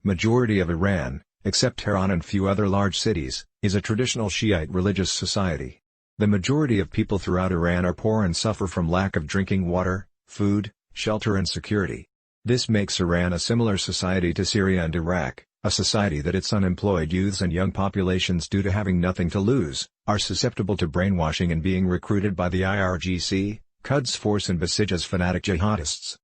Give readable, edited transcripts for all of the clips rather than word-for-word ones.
Majority of Iran, except Tehran and few other large cities, is a traditional Shiite religious society. The majority of people throughout Iran are poor and suffer from lack of drinking water, food, shelter and security. This makes Iran a similar society to Syria and Iraq, a society that its unemployed youths and young populations, due to having nothing to lose, are susceptible to brainwashing and being recruited by the IRGC, Quds Force and Basij as fanatic jihadists.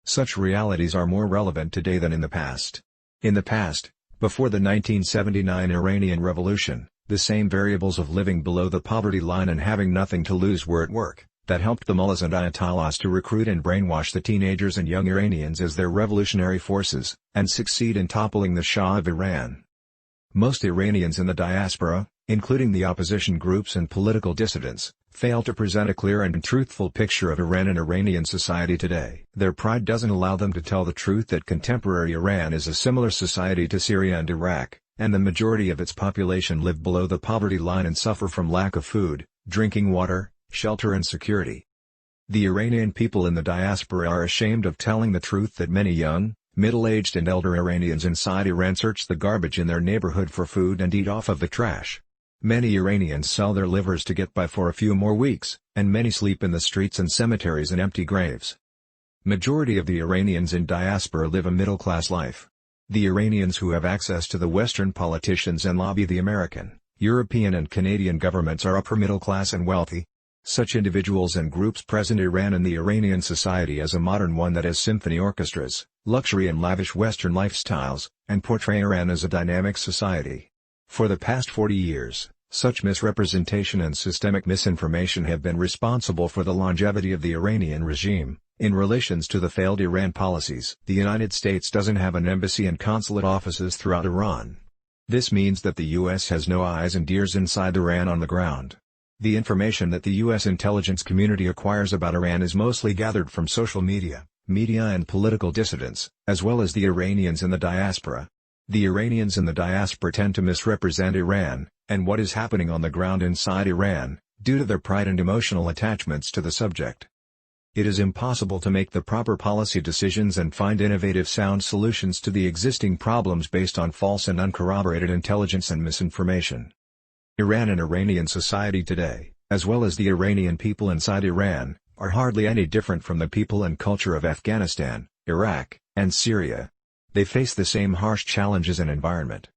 Such realities are more relevant today than in the past. In the past, before the 1979 Iranian Revolution, the same variables of living below the poverty line and having nothing to lose were at work, that helped the Mullahs and Ayatollahs to recruit and brainwash the teenagers and young Iranians as their revolutionary forces, and succeed in toppling the Shah of Iran. Most Iranians in the diaspora, including the opposition groups and political dissidents, fail to present a clear and truthful picture of Iran and Iranian society today. Their pride doesn't allow them to tell the truth that contemporary Iran is a similar society to Syria and Iraq, and the majority of its population live below the poverty line and suffer from lack of food, drinking water, shelter and security. The Iranian people in the diaspora are ashamed of telling the truth that many young, middle-aged and elder Iranians inside Iran search the garbage in their neighborhood for food and eat off of the trash. Many Iranians sell their livers to get by for a few more weeks, and many sleep in the streets and cemeteries in empty graves. Majority of the Iranians in diaspora live a middle-class life. The Iranians who have access to the Western politicians and lobby the American, European and Canadian governments are upper middle class and wealthy. Such individuals and groups present Iran and the Iranian society as a modern one that has symphony orchestras, luxury and lavish Western lifestyles, and portray Iran as a dynamic society. For the past 40 years, such misrepresentation and systemic misinformation have been responsible for the longevity of the Iranian regime. In relations to the failed Iran policies, the United States doesn't have an embassy and consulate offices throughout Iran. This means that the U.S. has no eyes and ears inside Iran on the ground. The information that the U.S. intelligence community acquires about Iran is mostly gathered from social media and political dissidents, as well as the Iranians in the diaspora. The Iranians in the diaspora tend to misrepresent Iran, and what is happening on the ground inside Iran, due to their pride and emotional attachments to the subject. It is impossible to make the proper policy decisions and find innovative sound solutions to the existing problems based on false and uncorroborated intelligence and misinformation. Iran and Iranian society today, as well as the Iranian people inside Iran, are hardly any different from the people and culture of Afghanistan, Iraq, and Syria. They face the same harsh challenges and environment.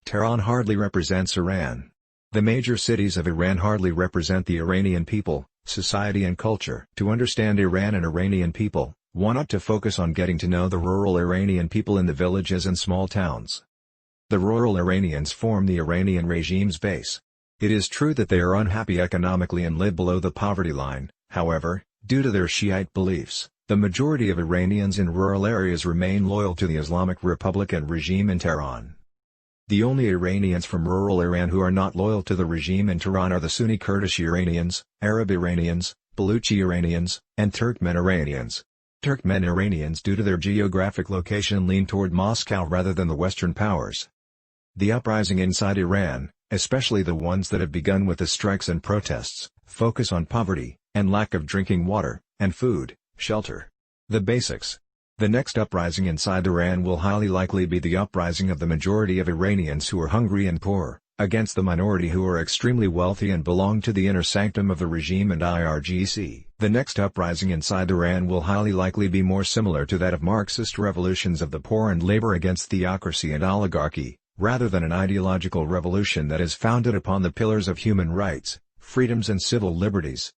Tehran hardly represents Iran. The major cities of Iran hardly represent the Iranian people, society and culture. To understand Iran and Iranian people, one ought to focus on getting to know the rural Iranian people in the villages and small towns. The rural Iranians form the Iranian regime's base. It is true that they are unhappy economically and live below the poverty line, however, due to their Shiite beliefs, the majority of Iranians in rural areas remain loyal to the Islamic Republic and regime in Tehran. The only Iranians from rural Iran who are not loyal to the regime in Tehran are the Sunni Kurdish Iranians, Arab Iranians, Baluchi Iranians, and Turkmen Iranians. Turkmen Iranians, due to their geographic location, lean toward Moscow rather than the Western powers. The uprising inside Iran, especially the ones that have begun with the strikes and protests, focus on poverty, and lack of drinking water, and food, shelter. The basics. The next uprising inside Iran will highly likely be the uprising of the majority of Iranians who are hungry and poor, against the minority who are extremely wealthy and belong to the inner sanctum of the regime and IRGC. The next uprising inside Iran will highly likely be more similar to that of Marxist revolutions of the poor and labor against theocracy and oligarchy, rather than an ideological revolution that is founded upon the pillars of human rights, freedoms and civil liberties.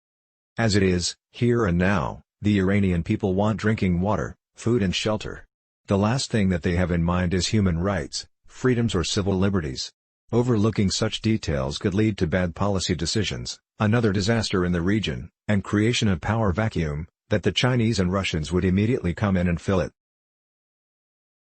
As it is, here and now, the Iranian people want drinking water, food and shelter. The last thing that they have in mind is human rights, freedoms or civil liberties. Overlooking such details could lead to bad policy decisions, another disaster in the region, and creation of power vacuum, that the Chinese and Russians would immediately come in and fill it.